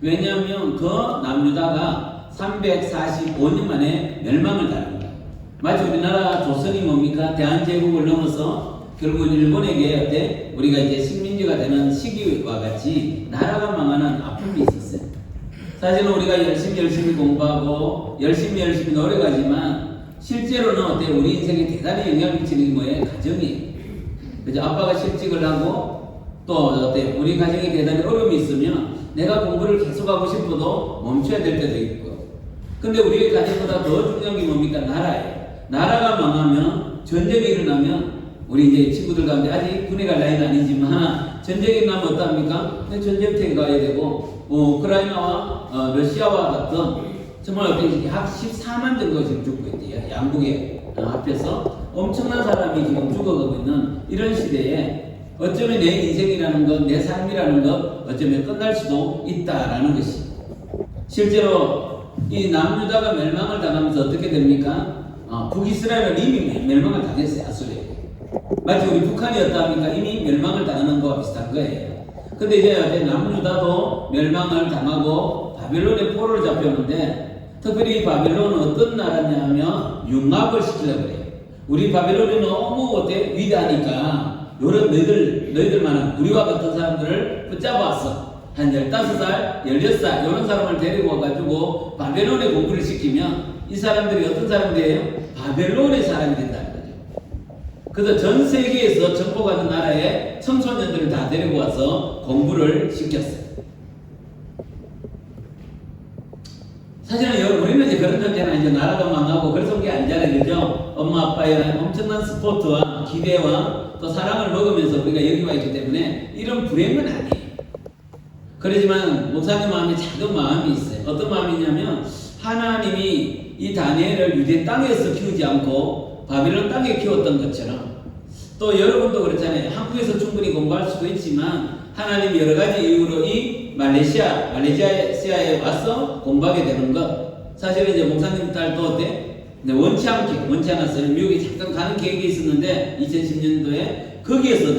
왜냐하면 그 남유다가 345년 만에 멸망을 당합니다. 마치 우리나라 조선이 뭡니까? 대한제국을 넘어서 결국은 일본에게 어때? 우리가 이제 식민지가 되는 시기와 같이 나라가 망하는 아픔이 있었어요. 사실은 우리가 열심히 공부하고 열심히 노력하지만 실제로는 어때? 우리 인생에 대단히 영향을 미치는 게 뭐예요? 가정이에요. 그죠? 아빠가 실직을 하고 또 어때? 우리 가정에 대단히 어려움이 있으면 내가 공부를 계속하고 싶어도 멈춰야 될 때도 있고. 근데 우리 가정보다 더 중요한 게 뭡니까? 나라예요. 나라가 망하면 전쟁이 일어나면 우리 이제 친구들 가운데 아직 군에 갈 나이는 아니지만 전쟁이 일어나면 어떡합니까? 전쟁터에 가야 되고 우크라이나와 러시아와 같은 정말 약 14만 정도 지금 죽고 있대요. 양국에 앞에서 엄청난 사람이 지금 죽어가고 있는 이런 시대에 어쩌면 내 인생이라는 것, 내 삶이라는 것 어쩌면 끝날 수도 있다라는 것이 실제로 이 남유다가 멸망을 당하면서 어떻게 됩니까? 북이스라엘은 이미 멸망을 당했어요. 아수르에게. 마치 우리 북한이었다니까 이미 멸망을 당하는 거와 비슷한 거예요. 근데 이제 남유다도 멸망을 당하고 바벨론의 포로를 잡혔는데 특별히 바벨론은 어떤 나라냐면 융합을 시키려고 그래요. 우리 바벨론이 너무 어때? 위대하니까 요런 너희들만한 우리와 같은 사람들을 붙잡아왔어. 한 15살, 16살 이런 사람을 데리고 와가지고 바벨론에 공부를 시키면 이 사람들이 어떤 사람들이에요? 바벨론의 사람이 된다는 거죠. 그래서 전 세계에서 정복하는 나라의 청소년들을 다 데리고 와서 공부를 시켰어요. 사실은 우리는 이제 그런 존재는 아니죠. 나라가 망하고 그래서 온 게 아니잖아요. 그죠? 엄마 아빠의 엄청난 스포트와 기대와 또 사랑을 먹으면서 우리가 여기 와 있기 때문에 이런 불행은 아니에요. 그렇지만 목사님 마음에 작은 마음이 있어요. 어떤 마음이냐면 하나님이 이 다니엘을 유대 땅에서 키우지 않고 바빌론 땅에 키웠던 것처럼 또 여러분도 그렇잖아요. 한국에서 충분히 공부할 수도 있지만 하나님이 여러 가지 이유로 이 말레이시아에 와서 공부하게 되는 것. 사실은 이제 목사님 딸도 어때? 원치 않았어요. 미국에 잠깐 가는 계획이 있었는데 2010년도에 거기에서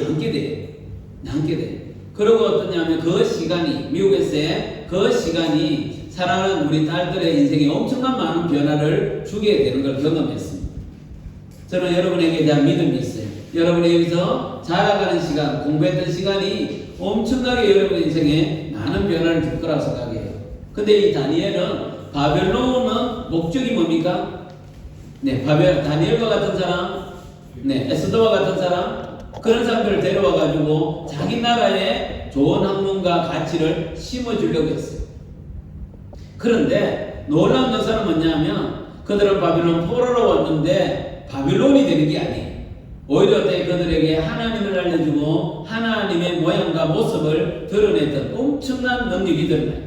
남게 돼요. 그리고 어떠냐면 그 시간이 미국에서의 그 시간이 사랑하는 우리 딸들의 인생에 엄청난 많은 변화를 주게 되는 걸 경험했습니다. 저는 여러분에게 대한 믿음이 있어요. 여러분이 여기서 자라가는 시간, 공부했던 시간이 엄청나게 여러분의 인생에 많은 변화를 줄 거라고 생각해요. 근데 이 다니엘은 바벨론은 목적이 뭡니까? 다니엘과 같은 사람, 에스더와 같은 사람, 그런 사람들을 데려와가지고 자기 나라에 좋은 학문과 가치를 심어주려고 했어요. 그런데 놀라운 역사는 뭐냐면 그들은 바빌론 포로로 왔는데 바빌론이 되는 게 아니에요. 오히려 그들에게 하나님을 알려주고 하나님의 모양과 모습을 드러냈던 엄청난 능력이 드러나요.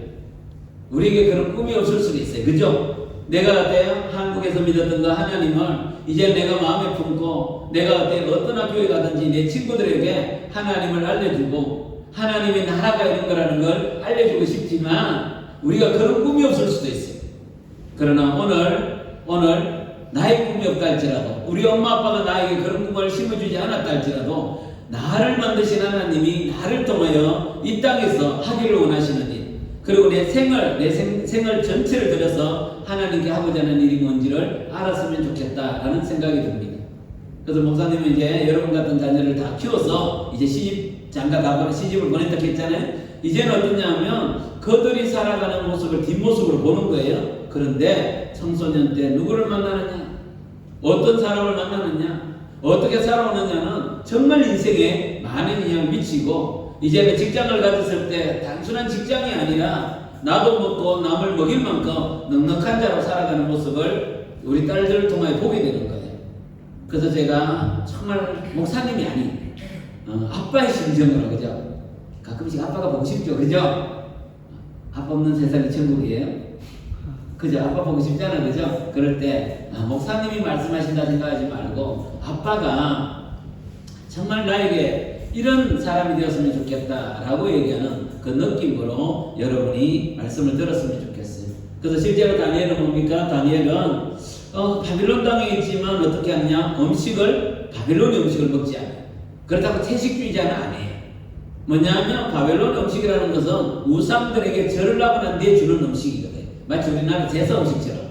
우리에게 그런 꿈이 없을 수도 있어요. 그죠? 내가 한국에서 믿었던 그 하나님을 이제 내가 마음에 품고 내가 어떤 학교에 가든지 내 친구들에게 하나님을 알려주고 하나님의 나라가 이런 거라는 걸 알려주고 싶지만 우리가 그런 꿈이 없을 수도 있어요. 그러나 오늘 나의 꿈이 없다 할지라도 우리 엄마 아빠가 나에게 그런 꿈을 심어주지 않았다 할지라도 나를 만드신 하나님이 나를 통하여 이 땅에서 하기를 원하시는 일 그리고 내 생을 전체를 들여서 하나님께 하고자 하는 일이 뭔지를 알았으면 좋겠다라는 생각이 듭니다. 그래서 목사님은 이제 여러분 같은 자녀를 다 키워서 이제 시집을 보냈다 했잖아요. 이제는 어떠냐면 그들이 살아가는 모습을 뒷모습으로 보는 거예요. 그런데 청소년 때 누구를 만나느냐, 어떤 사람을 만나느냐, 어떻게 살아오느냐는 정말 인생에 많은 영향을 미치고 이제는 직장을 가졌을 때 단순한 직장이 아니라 나도 먹고 남을 먹일 만큼 넉넉한 자로 살아가는 모습을 우리 딸들을 통해 보게 되는 거예요. 그래서 제가 정말 목사님이 아닌 아빠의 심정으로 그죠? 가끔씩 아빠가 보고 싶죠, 그죠? 아빠 없는 세상이 천국이에요. 그죠? 아빠 보고 싶잖아, 그죠? 그럴 때 목사님이 말씀하신다 생각하지 말고 아빠가 정말 나에게 이런 사람이 되었으면 좋겠다라고 얘기하는 그 느낌으로 여러분이 말씀을 들었으면 좋겠어요. 그래서 실제로 다니엘은 뭡니까? 다니엘은 바빌론 땅에 있지만 어떻게 하느냐? 바빌론의 음식을 먹지 않아요. 그렇다고 채식주의자는 아니에요. 뭐냐면 바벨론 음식이라는 것은 우상들에게 절을 하고 난 뒤에 주는 음식이거든. 마치 우리나라 제사 음식처럼.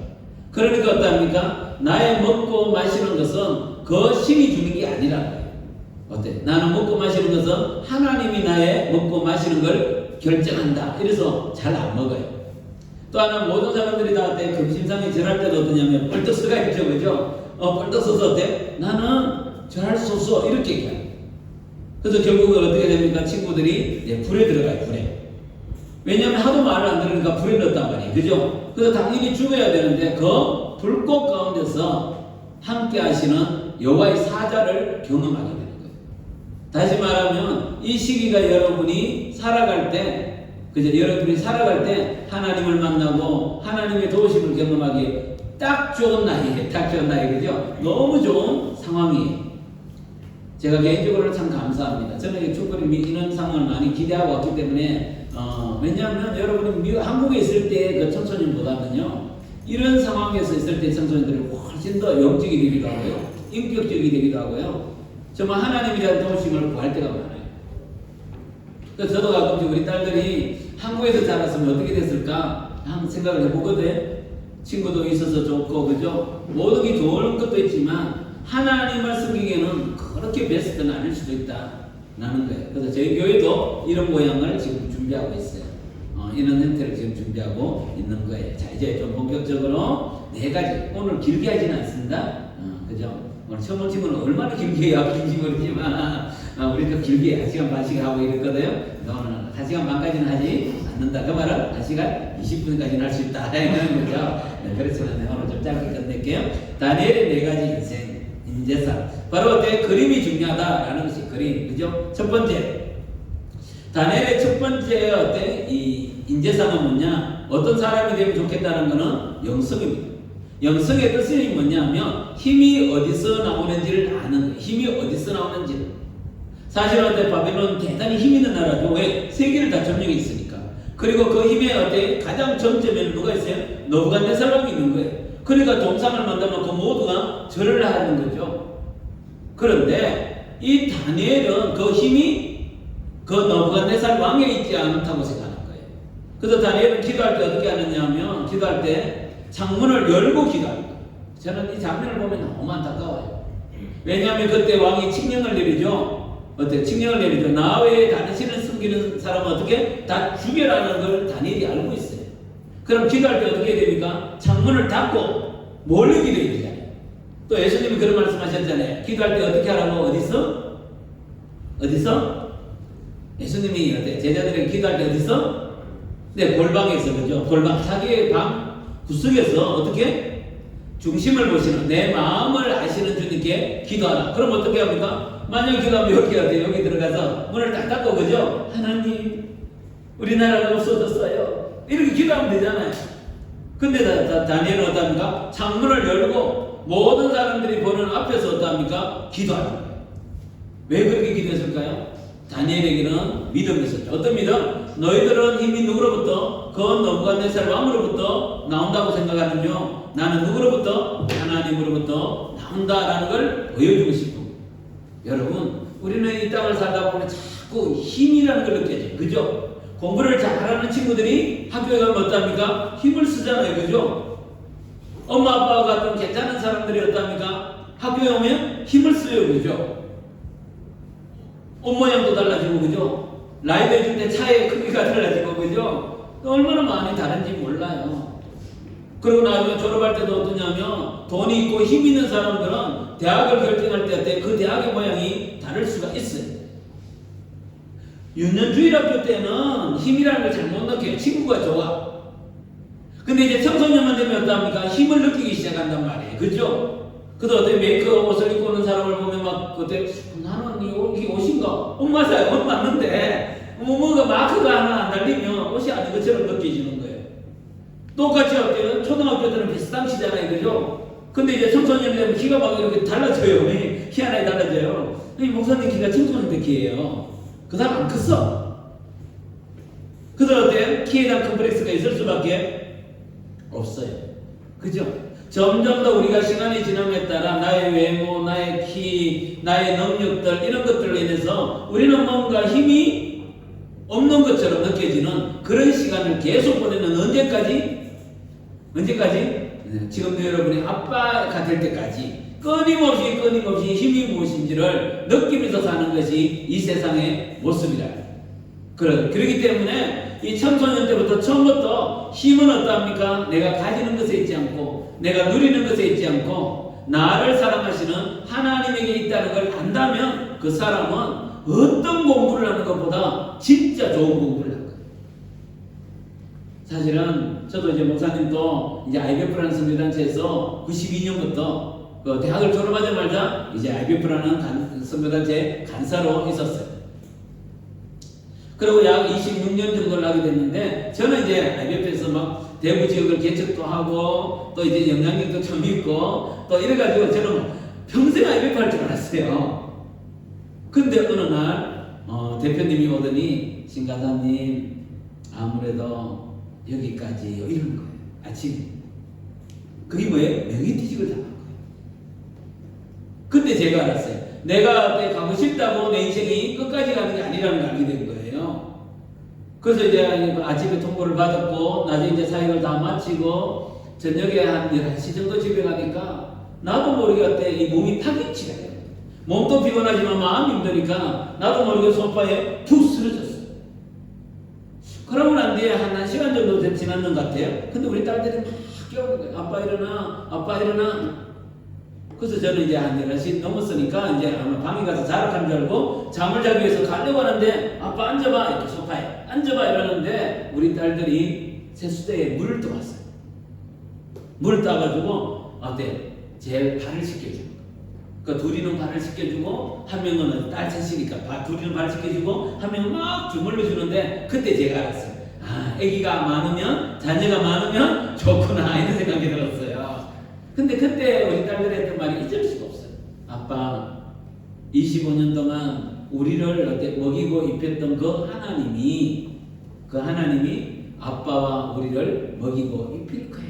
그러니까 어떻습니까? 나의 먹고 마시는 것은 그 신이 주는 게 아니라는 거예요. 어때? 나는 먹고 마시는 것은 하나님이 나의 먹고 마시는 걸 결정한다. 이래서 잘 안 먹어요. 또 하나 모든 사람들이 다 어때? 금심상에 절할 때도 어떠냐면 뻘떡 서가 있죠. 그죠? 뻘떡 서서 어때? 나는 절할 수 없어. 이렇게 얘기해요. 그래서 결국은 어떻게 됩니까? 친구들이 불에 들어가요. 불에. 왜냐하면 하도 말을 안 들으니까 불에 넣었단 말이에요. 그죠? 그래서 당연히 죽어야 되는데 그 불꽃 가운데서 함께 하시는 여호와의 사자를 경험하게 되는 거예요. 다시 말하면 이 시기가 여러분이 살아갈 때 그죠? 여러분이 살아갈 때 하나님을 만나고 하나님의 도우심을 경험하기에 딱 좋은 나이에 딱 좋은 나이 그죠? 너무 좋은 상황이에요. 제가 개인적으로 참 감사합니다. 저는 축구를 이런 상황을 많이 기대하고 왔기 때문에 왜냐하면 여러분이 한국에 있을 때 그 청소년보다는요 이런 상황에서 있을 때 청소년들이 훨씬 더 영적이 되기도 하고요 인격적이 되기도 하고요 정말 하나님에 대한 도우심을 구할 때가 많아요. 그래서 저도 가끔씩 우리 딸들이 한국에서 자랐으면 어떻게 됐을까 한번 생각을 해보거든. 친구도 있어서 좋고 그죠? 모든 게 좋은 것도 있지만 하나님을 섬기기에는 그렇게 베스트는 아닐 수도 있다라는 거예요. 그래서 저희 교회도 이런 모양을 지금 준비하고 있어요. 이런 형태를 지금 준비하고 있는 거예요. 자, 이제 좀 본격적으로 4가지. 오늘 길게 하지는 않습니다. 그죠? 오늘 처음 온 친구는 얼마나 길게 해야 긴지 모르지만 우리도 길게 1시간 반씩 하고 이랬거든요. 오늘 1시간 반까지는 하지 않는다. 그 말은 1시간 20분까지는 할 수 있다. 이런 거죠. 네, 그렇지만 오늘 좀 짧게 끝낼게요. 다니엘의 4가지 인생. 인재상. 바로 어때? 그림이 중요하다라는 것이 그림. 그죠? 첫 번째. 다니엘의 첫 번째 어때? 이 인재상은 뭐냐? 어떤 사람이 되면 좋겠다는 것은 영성입니다. 영성의 뜻이 뭐냐면 힘이 어디서 나오는지를 아는 거예요. 힘이 어디서 나오는지를. 사실 어때? 바벨론 대단히 힘 있는 나라죠. 왜? 세계를 다 점령해 있으니까. 그리고 그 힘의 어때? 가장 정점에는 누가 있어요? 느부갓네살 왕이 있는 거예요. 그러니까 동상을 만들면 그 모두가 절을 하는 거죠. 그런데 이 다니엘은 그 힘이 그 느부갓네살 왕에 있지 않다고 생각하는 거예요. 그래서 다니엘은 기도할 때 어떻게 하느냐 하면 기도할 때 창문을 열고 기도합니다. 저는 이 장면을 보면 너무 안타까워요. 왜냐하면 그때 왕이 칙령을 내리죠. 어때? 칙령을 내리죠. 나 외에 다른 신을 숨기는 사람은 어떻게? 다 죽여라는 걸 다니엘이 알고 있어요. 그럼 기도할 때 어떻게 해야 됩니까? 창문을 닫고 멀리 기도해야 되잖아요. 또 예수님이 그런 말씀 하셨잖아요. 기도할 때 어떻게 하라고? 어디서? 어디서? 예수님이 어때? 제자들에게 기도할 때 어디서? 네, 골방에서 그죠? 골방 자기의 방 구석에서 어떻게? 중심을 보시는 내 마음을 아시는 주님께 기도하라. 그럼 어떻게 합니까? 만약 기도하면 여기 어때요? 여기 들어가서 문을 딱 닫고 그죠? 하나님 우리나라가 없어졌어요. 이렇게 기도하면 되잖아요. 근데 다니엘은 어떡합니까? 창문을 열고 모든 사람들이 보는 앞에서 어떡합니까? 기도하는 거예요. 왜 그렇게 기도했을까요? 다니엘에게는 믿음이 있었죠. 어떤 믿음? 너희들은 힘이 누구로부터? 그 느부갓네살 왕으로부터 나온다고 생각하는요. 나는 누구로부터? 하나님으로부터 나온다라는 걸 보여주고 싶고. 여러분, 우리는 이 땅을 살다 보면 자꾸 힘이라는 걸 느껴져요. 그죠? 공부를 잘하는 친구들이 학교에 가면 어떡합니까? 힘을 쓰잖아요. 그죠? 엄마 아빠가 좀 괜찮은 사람들이 어떡합니까? 학교에 오면 힘을 써요. 그죠? 옷 모양도 달라지고 그죠? 라이브 해줄 때 차의 크기가 달라지고 그죠? 얼마나 많이 다른지 몰라요. 그리고 나중에 졸업할 때도 어떠냐면 돈이 있고 힘 있는 사람들은 대학을 결정할 때 그 대학의 모양이 다를 수가 있어요. 유년주일학교 때는 힘이라는 걸 잘 못 느껴요. 친구가 좋아. 근데 이제 청소년만 되면 어떡합니까? 힘을 느끼기 시작한단 말이에요. 그죠? 그래서 어때 메이크업 옷을 입고 오는 사람을 보면 막 그때 나는 이 옷인가? 옷 맞아요. 옷 맞는데 뭔가 마크가 하나 안 달리면 옷이 아닌 것처럼 느껴지는 거예요. 똑같이 어때요? 초등학교 때는 비슷한 시잖아요. 그죠? 근데 이제 청소년이 되면 키가 막 이렇게 달라져요. 희한하게 달라져요. 이 목사님 키가 청소년들 키예요. 그 사람 안 컸어. 그래서 어때? 키에 대한 컴플렉스가 있을 수밖에 없어요. 그죠? 점점 더 우리가 시간이 지남에 따라 나의 외모, 나의 키, 나의 능력들 이런 것들로 인해서 우리는 뭔가 힘이 없는 것처럼 느껴지는 그런 시간을 계속 보내는 언제까지? 지금도 여러분이 아빠가 될 때까지 끊임없이 힘이 무엇인지를 느끼면서 사는 것이 이 세상의 모습이라. 그렇기 때문에 이 청소년 때부터 처음부터 힘은 어떠합니까? 내가 가지는 것에 있지 않고 내가 누리는 것에 있지 않고 나를 사랑하시는 하나님에게 있다는 걸 안다면 그 사람은 어떤 공부를 하는 것보다 진짜 좋은 공부를 한 거예요. 사실은 저도 이제 목사님도 이제 IBF라는 선교단체에서 92년부터 그 대학을 졸업하자마자 이제 IBF라는 선교단체 간사로 있었어요. 그리고 약 26년 정도를 하게 됐는데 저는 이제 IBF에서 막 대구 지역을 개척도 하고 또 이제 영향력도 좀 있고 또 이래가지고 저는 평생 IBF 할 줄 알았어요. 근데 어느 날 대표님이 오더니 신가사님 아무래도 여기까지요 이런 거예요. 아침에 그게 뭐예요? 명예퇴직을 당한 거예요. 그때 제가 알았어요. 내가 그때 가고 싶다고 내 인생이 끝까지 가는 게 아니라는 걸 알게 된 거예요. 그래서 이제 아침에 통보를 받았고 낮에 이제 사역을 다 마치고 저녁에 한 11시 정도 집에 가니까 나도 모르게 그때 이 몸이 파김치가 돼요. 몸도 피곤하지만 마음이 힘드니까 나도 모르게 소파에 툭 쓰러졌어요. 그러고 난 뒤에 한 시간 정도 지났는 것 같아요. 근데 우리 딸들이 막 깨우는 거예요. 아빠 일어나, 아빠 일어나. 그래서 저는 이제 한 11시 넘었으니까 이제 아마 방에 가서 자락한 줄 알고 잠을 자기 위해서 가려고 하는데 아빠 앉아봐 이렇게 소파에 앉아봐 이러는데 우리 딸들이 세수대에 물을 떠왔어요. 물을 따가지고 어때? 제 발을 씻겨주고 그러니까 둘이는 발을 씻겨주고 한 명은 딸 셋이니까 둘이는 발을 씻겨주고 한 명은 막 주물러 주는데 그때 제가 알았어요. 아, 아기가 많으면 자녀가 많으면 좋구나 이런 생각이 들었어요. 근데 그때 우리 딸들이 했던 말이 잊을 수가 없어요. 아빠 25년 동안 우리를 어때 먹이고 입혔던 그 하나님이 아빠와 우리를 먹이고 입힐 거야.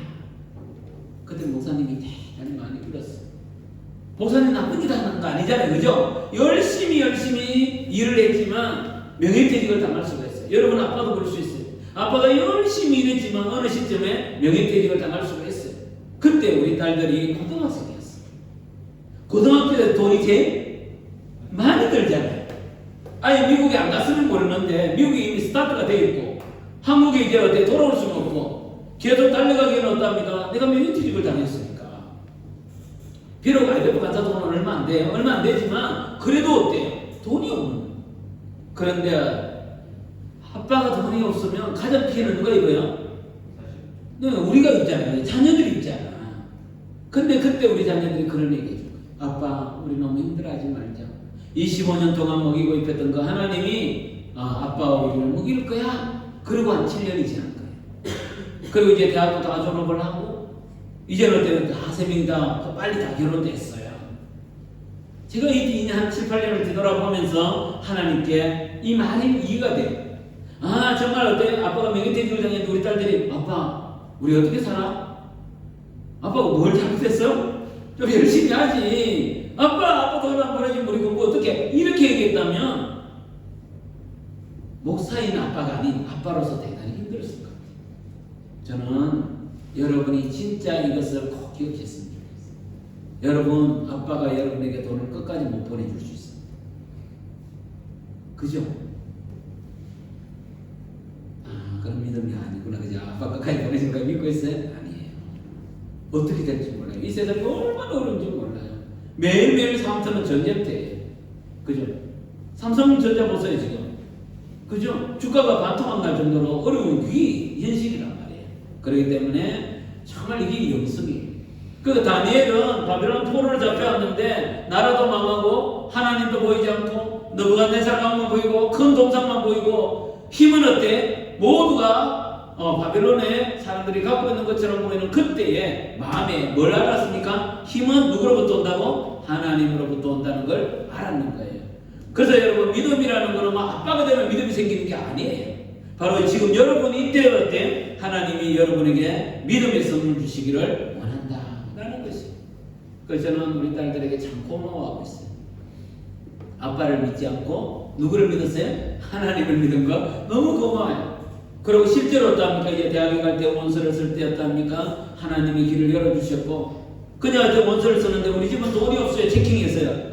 그때 목사님이 대단히 많이 울었어요. 목사님 나쁜 일 하는 거 아니잖아요. 그죠? 열심히 일을 했지만 명예퇴직을 당할 수가 있어요. 여러분 아빠도 그럴 수 있어요. 아빠가 열심히 일했지만 어느 시점에 명예퇴직을 당할 수가 있어요. 그때 우리 딸들이 고등학생이었어요. 고등학교 때 돈이 제일 많이 들잖아요. 아니 미국에 안 갔으면 모르는데 미국에 이미 스타트가 되어 있고 한국에 이제 어떻게 돌아올 수는 없고 계속 달려가기에는 어떡합니까? 내가 명예퇴직을 당했으니까. 비록 IBF 간사 돈은 얼마 안 돼요. 얼마 안 되지만 그래도 어때요? 돈이 없는 거예요. 그런데 아빠가 돈이 없으면 가장 피해는 누가 입어요? 네, 우리가 입잖아요. 자녀들이 입잖아. 근데 그때 우리 자녀들이 그런 얘기 해줘. 아빠 우리 너무 힘들어하지 말자. 25년 동안 먹이고 입혔던 그 하나님이 아빠와 우리를 먹일 거야. 그리고 한 7년이 지난 거예요. 그리고 이제 대학도 다 졸업을 하고 이제는 때는 다 3명이 다 빨리 다 결혼됐어요. 제가 이 한 7, 8년을 뒤돌아보면서 하나님께 이 말이 이해가 돼요. 아 정말 어때? 아빠가 명예퇴직을 당했는데 우리 딸들이 아빠 우리 어떻게 살아? 아빠가 뭘 잘못했어? 좀 열심히 하지. 아빠 돈 안 보내주면 우리 공부 어떻게? 이렇게 얘기했다면 목사인 아빠가 아닌 아빠로서 대단히 힘들었을 것 같아요. 저는 여러분이 진짜 이것을 꼭 기억했으면 좋겠어요. 여러분 아빠가 여러분에게 돈을 끝까지 못 보내줄 수 있어요. 그죠? 그런 믿음이 아니구나. 그죠? 아빠 끝까지 보내줄 거 믿고 있어요? 아니에요. 어떻게 될지 몰라요. 이 세상이 얼마나 어려운지 몰라요. 매일매일 사람들은 전쟁터예요. 그죠? 삼성전자 보세요 지금. 그죠? 주가가 반토막 날 정도로 어려운 게 현실이란 말이에요. 그렇기 때문에 정말 이게 영성이에요. 그 다니엘은 바벨론 포로를 잡혀왔는데 나라도 망하고 하나님도 보이지 않고 느부갓네살만 보이고 큰 동상만 보이고 힘은 어때? 모두가 바벨론의 사람들이 갖고 있는 것처럼 보이는 그때에 마음에 뭘 알았습니까? 힘은 누구로부터 온다고? 하나님으로부터 온다는 걸 알았는 거예요. 그래서 여러분 믿음이라는 거는 막 아빠가 되면 믿음이 생기는 게 아니에요. 바로 지금 여러분이 이때할 때 하나님이 여러분에게 믿음의 선물 주시기를 원한다라는 것이에요. 그래서 저는 우리 딸들에게 참 고마워하고 있어요. 아빠를 믿지 않고 누구를 믿었어요? 하나님을 믿은 거 너무 고마워요. 그리고 실제로 어떠합니까? 이제 대학에 갈 때 원서를 쓸 때 어떠합니까? 하나님이 길을 열어주셨고, 그냥 이제 원서를 쓰는데 우리 집은 돈이 없어요. 체킹이 있어요.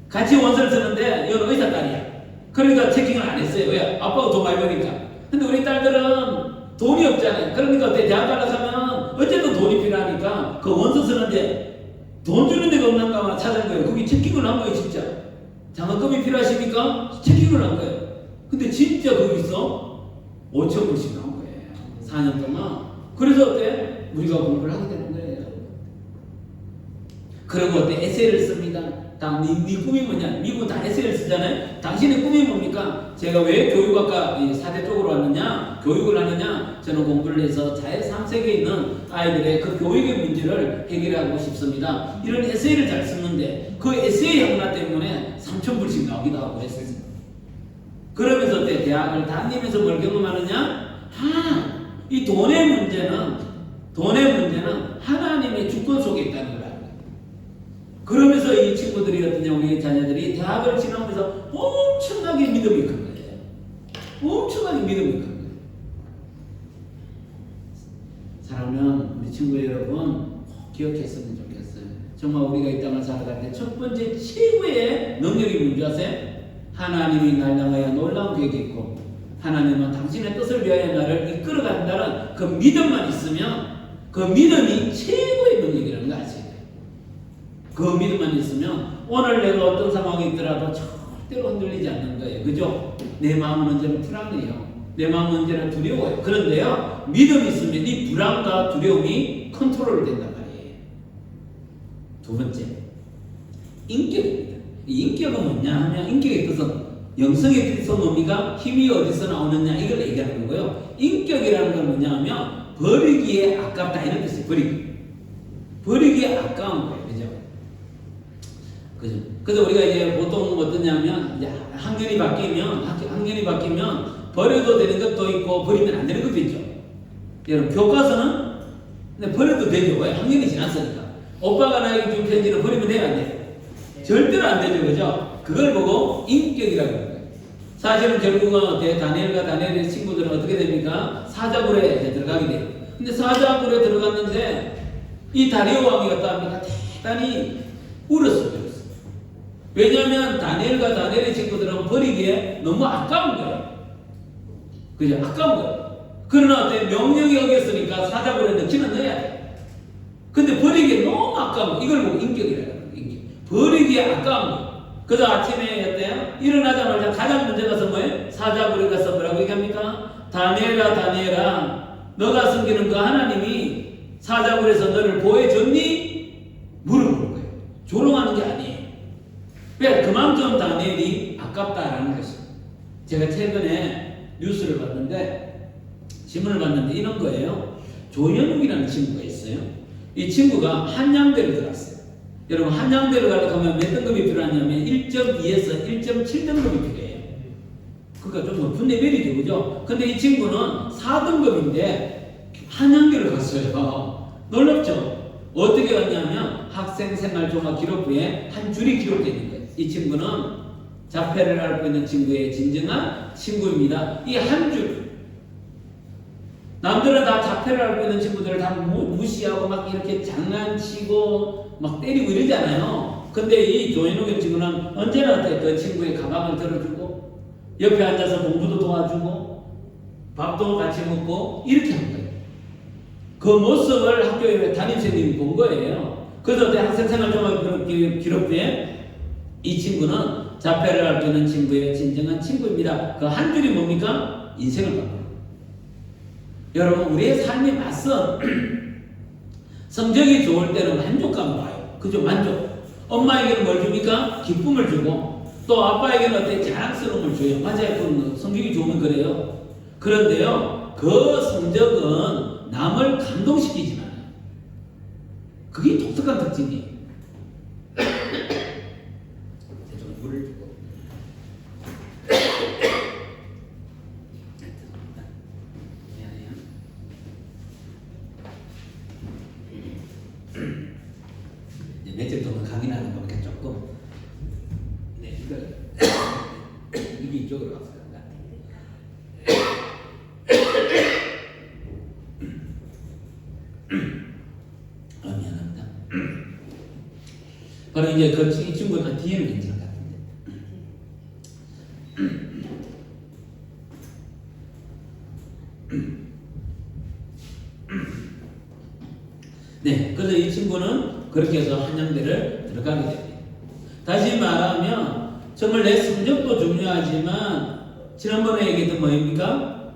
같이 원서를 쓰는데 이건 의사 딸이야. 그러니까 체킹을 안 했어요. 왜? 아빠가 돈 많이 버니까. 근데 우리 딸들은 돈이 없잖아요. 그러니까 어때? 대학 가서 하면 어쨌든 돈이 필요하니까 그 원서 쓰는데 돈 주는 데가 없는가 찾은 거예요. 거기 체킹을 한 거예요, 진짜. 장학금이 필요하십니까? 체킹을 한 거예요. 근데 진짜 거기서 5천 불씩 나온 거예요. 4년 동안. 그래서 어때? 우리가 공부를 하게 되는 거예요. 그리고 어때? 에세이를 씁니다. 네 꿈이 뭐냐? 미국은 다 에세이를 쓰잖아요. 당신의 꿈이 뭡니까? 제가 왜 교육학과 4대 쪽으로 왔느냐? 교육을 하느냐? 저는 공부를 해서 제3세계에 있는 아이들의 그 교육의 문제를 해결하고 싶습니다. 이런 에세이를 잘 쓰는데 그 에세이 하나 때문에 3,000불씩 나오기도 하고 했어요. 그러면서 어때? 대학을 다니면서 뭘 경험하느냐? 이 돈의 문제는 하나님의 주권 속에 있다는 거야. 그러면서 이 친구들이 어떠냐, 우리 자녀들이 대학을 지나면서 엄청나게 믿음이 큰 거예요. 엄청나게 믿음이 큰 거예요. 사랑하는 우리 친구 여러분, 꼭 기억했으면 좋겠어요. 정말 우리가 이 땅을 살아갈 때 첫 번째 최고의 능력이 뭔지 아세요? 하나님이 날 향하여 놀라운 계획이 있고, 하나님은 당신의 뜻을 위하여 나를 이끌어간다는 그 믿음만 있으면 그 믿음이 최고의 능력이라는 거 아세요? 그 믿음만 있으면 오늘 내가 어떤 상황이 있더라도 절대로 흔들리지 않는 거예요. 그죠? 내 마음은 언제나 불안해요. 내 마음은 언제나 두려워요. 그런데요, 믿음이 있으면 이 불안과 두려움이 컨트롤 된단 말이에요. 두 번째, 인격입니다. 이 인격은 뭐냐 하면, 인격의 뜻은, 영성의 뜻은 뭡니까? 힘이 어디서 나오느냐, 이걸 얘기하는 거고요. 인격이라는 건 뭐냐 하면 버리기에 아깝다, 이런 뜻이에요. 버리기에 아까운 거예요. 그죠? 그래서 우리가 이제 보통 어떠냐면, 이제 학년이 바뀌면 버려도 되는 것도 있고 버리면 안 되는 것도 있죠. 여러분, 교과서는 근데 버려도 되죠. 왜? 학년이 지났으니까. 오빠가 나에게 준 편지는 버리면 돼요, 안 돼요? 절대로 안 되죠, 그죠? 그걸 보고 인격이라고 하는 거예요. 사실은 결국은 어때? 다니엘의 친구들은 어떻게 됩니까? 사자굴에 들어가게 돼요. 근데 사자굴에 들어갔는데 이 다리오 왕이 어떠합니까? 대단히 울었어요. 왜냐하면 다니엘의 친구들은 버리기에 너무 아까운 거예요. 그죠? 아까운 거예요. 그러나 어때? 명령이 어겼으니까 사자굴에 넣기는 넣어야 돼. 근데 버리기에 너무 아까운 거. 이걸 보고 인격이라고 해요. 버리기에 아까운 거. 그래서 아침에 어때요? 일어나자마자 가장 먼저 가서 뭐예요? 사자굴에 가서 뭐라고 얘기합니까? 다니엘아, 너가 섬기는 그 하나님이 사자굴에서 너를 보호해줬니? 물어보는 거예요. 조롱하는 게 아니에요. 왜? 그만큼 다니엘이 아깝다라는 것입니다. 제가 최근에 뉴스를 봤는데, 신문을 봤는데 이런 거예요. 조현욱이라는 친구가 있어요. 이 친구가 한양대를 들어갔어요. 여러분, 한양대를 가려고 하면 몇 등급이 필요하냐면 1.2에서 1.7등급이 필요해요. 그러니까 좀 높은 레벨이죠, 그죠? 근데 이 친구는 4등급인데 한양대를 갔어요. 놀랍죠? 어떻게 갔냐면 학생생활종합기록부에 한 줄이 기록되어 있는 거예요. 이 친구는 자폐를 앓고 있는 친구의 진정한 친구입니다. 이 한 줄. 남들은 다 자폐를 앓고 있는 친구들을 다 무시하고 막 이렇게 장난치고 막 때리고 이러잖아요. 근데 이 조현욱의 친구는 언제나 그 친구의 가방을 들어주고 옆에 앉아서 공부도 도와주고 밥도 같이 먹고 이렇게 한 거예요. 그 모습을 학교에 담임선생님이 본 거예요. 그래서 학생생활종합기록부에 이 친구는 자폐를 앓고 있는 친구의 진정한 친구입니다. 그 한 줄이 뭡니까? 인생을 바꿔요. 여러분, 우리의 삶이 맞선 성적이 좋을 때는 만족감을 봐요. 그죠? 만족. 엄마에게는 뭘 줍니까? 기쁨을 주고, 또 아빠에게는 어때? 자랑스러움을 줘요. 맞아요. 그 성적이 좋으면 그래요. 그런데요, 그 성적은 남을 감동시키지만 않아요. 그게 독특한 특징이에요. 물을 주고. 며칠 동안 강의하는 거니까 조금, 네, 이걸 이쪽으로 왔습니다. 미안합니다. 바로 이제 이 친구는 뒤에는 괜찮을 것 같은데. 네, 그래서 이 친구는 그렇게 해서 한양대를 들어가게 됩니다. 다시 말하면 정말 내 성적도 중요하지만 지난번에 얘기했던 뭐입니까?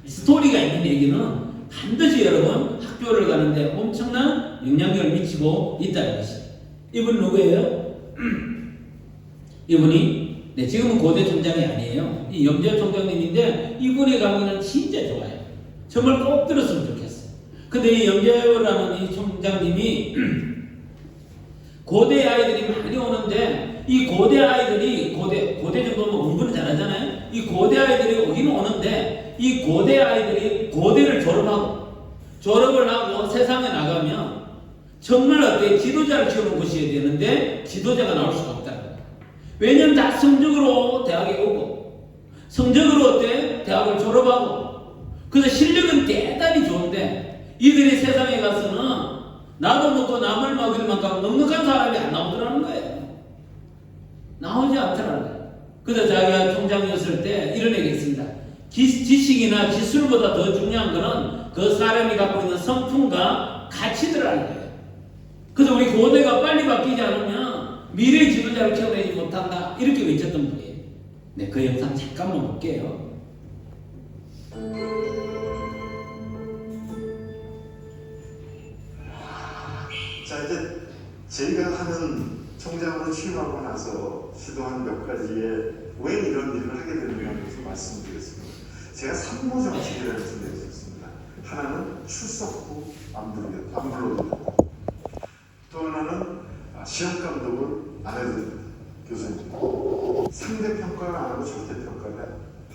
스토리가 있는 얘기는 반드시 여러분 학교를 가는데 엄청난 영향력을 미치고 있다는 것이. 이분 누구예요? 이분이 지금은 고대 총장이 아니에요. 이 염재 총장님인데 이분의 강의는 진짜 좋아요. 정말 꼭 들었으면 좋겠어요. 근데 이 염재라는 이 총장님이 고대 아이들이 많이 오는데 이 고대 아이들이 고대 정도면 공부는 잘하잖아요. 이 고대 아이들이 오긴 오는데 이 고대 아이들이 고대를 졸업을 하고 세상에 나가면 정말 어때 지도자를 키우는 곳이어야 되는데 지도자가 나올 수가 없다는 거예요. 왜냐면 다 성적으로 대학에 오고 성적으로 어때 대학을 졸업하고 그래서 실력은 대단히 좋은데 이들이 세상에 가서는 나도 먹고 남을 먹일 만큼 넉넉한 사람이 안 나오더라는 거예요. 나오지 않더라는 거예요. 그래서 자기가 총장이었을 때 이런 얘기 했습니다. 지식이나 기술보다 더 중요한 거는 그 사람이 갖고 있는 성품과 가치들이라는 거예요. 그래서 우리 고대가 빨리 바뀌지 않으면 미래의 지도자를 키워내지 못한다. 이렇게 외쳤던 분이에요. 네, 그 영상 잠깐만 볼게요. 자, 이제 제가 하는 총장으로 취임하고 나서 시도한 몇 가지의 왜 이런 일을 하게 되느냐를 말씀드리겠습니다. 제가 3모 정책이라는 것을 내셨습니다. 하나는 출석 후 안 불러도 된다. 또 하나는 시험 감독을 안 해도 된다. 교수님. 상대평가를 안 하고 절대평가를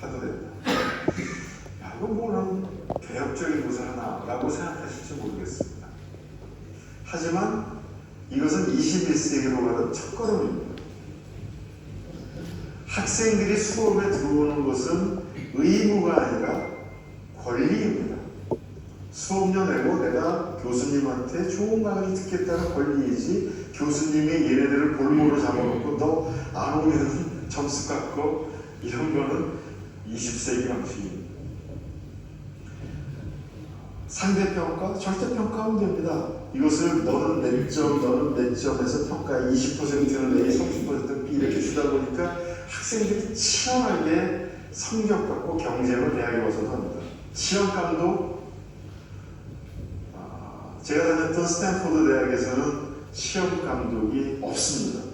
해도 된다. 야, 이거 뭐는 개혁적인 것을 하나라고 생각하실지 모르겠습니다. 하지만 이것은 21세기로 가는 첫걸음입니다. 학생들이 수업에 들어오는 것은 의무가 아니라 권리입니다. 수업료 내고 내가 교수님한테 좋은 강의 듣겠다는 권리이지 교수님이 얘네들을 볼모로 잡아놓고 너 안 오면 점수 깎고 이런 거는 20세기 방식입니다. 상대평가, 절대평가하면 됩니다. 이것을 너는 몇 점, 너는 몇 점에서 평가 20%는 A, 30%는 B 이렇게 주다 보니까 학생들이 치열하게 성적 갖고 경쟁을 대학에 와서도 합니다. 시험감도 제가 다녔던 스탠포드 대학에서는 시험 감독이 없습니다.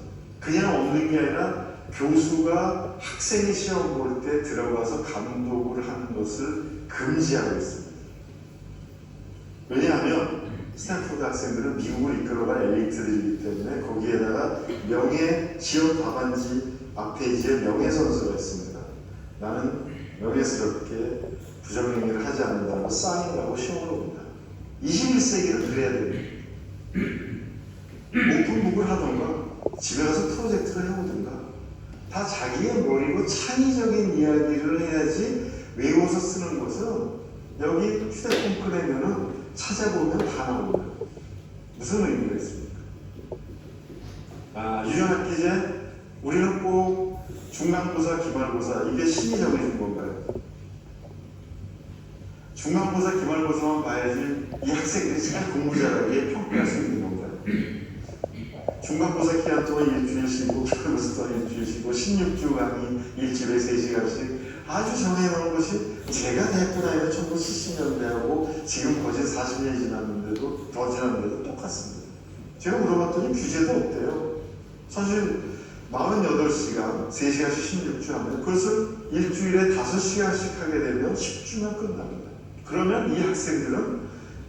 그냥 없는 게 아니라 교수가 학생이 시험 볼 때 들어가서 감독을 하는 것을 금지하고 있습니다. 왜냐하면 스탠포드 학생들은 미국을 이끌어갈 엘리트들이기 때문에 거기에다가 명예 시험 답안지 앞페이지에 명예 선수가 있습니다. 나는 명예스럽게 부정행위를 하지 않는다고 사인을 하고 시험을 옵니다. 21세기는 그래야 됩니다. 오픈북을 하던가 집에 가서 프로젝트를 해보든가 다 자기의 머리로 창의적인 이야기를 해야지 외워서 쓰는 것은 여기 휴대폰 꺼내면은 찾아보면 다 나옵니다. 무슨 의미가 있습니까? 유전학기제 우리는 꼭 중간고사, 기말고사 이게 신이 정해진 건가요? 중간고사, 기말고사만 봐야지 이 학생들이 잘 공부 잘하게 평가할 수 있는 건가요? 중간고사 기간 동안 일주일 쉬고 기말고사 동안 일주일 쉬고 16주 강의 일주일에 3시간씩 아주 정해놓은 것이 제가 대학교 다니는 1970년대하고 지금 거진 40년이 지났는데도 더 지났는데도 똑같습니다. 제가 물어봤더니 규제도 없대요. 사실 48시간 3시간씩 16주 하면 그것을 일주일에 5시간씩 하게 되면 10주면 끝납니다. 그러면 이 학생들은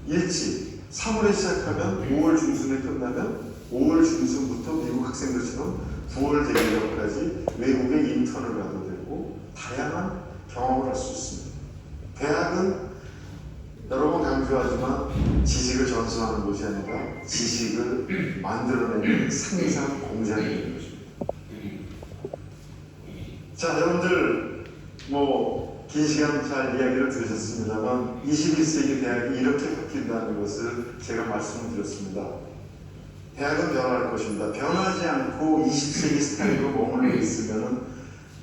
일찍 3월에 시작하면 5월 중순에 끝나면 5월 중순부터 미국 학생들처럼 9월 되기까지 외국에 인턴을 가도 되고 다양한 경험을 할 수 있습니다. 대학은 여러 번 강조하지만 지식을 전수하는 곳이 아니라 지식을 만들어내는 생산 공장이 되는 것입니다. 자, 여러분들 긴 시간 잘 이야기를 들으셨습니다만 21세기 대학이 이렇게 바뀐다는 것을 제가 말씀을 드렸습니다. 대학은 변화할 것입니다. 변하지 않고 20세기 스타일로 머물러 있으면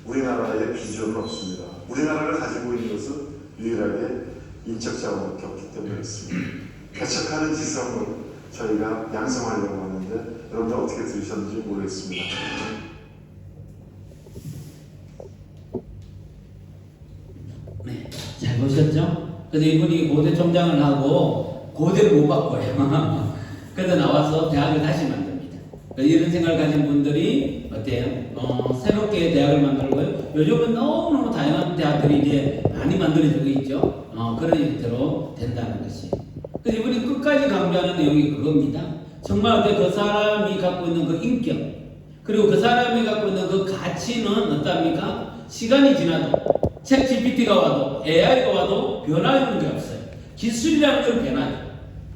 우리나라의 비전은 없습니다. 우리나라가 가지고 있는 것은 유일하게 인적 자원밖에 없기 때문에 그렇습니다. 개척하는 지성을 저희가 양성하려고 하는데 여러분들 어떻게 들으셨는지 모르겠습니다. 네, 잘 보셨죠? 그래서 이분이 고대 총장을 하고 고대를 못 바꿔요. 그래서 나와서 대학을 다시 만듭니다. 이런 생각을 가진 분들이 어때요? 새롭게 대학을 만들고요. 요즘은 너무너무 다양한 대학들이 이제 많이 만들어지고 있죠. 그런 일대로 된다는 것이. 그래서 이분이 끝까지 강조하는 내용이 그겁니다. 정말 그 사람이 갖고 있는 그 인격, 그리고 그 사람이 갖고 있는 그 가치는 어떠합니까? 시간이 지나도, 챗 GPT가 와도, AI가 와도 변화하는 게 없어요. 기술이라는 건 변하죠.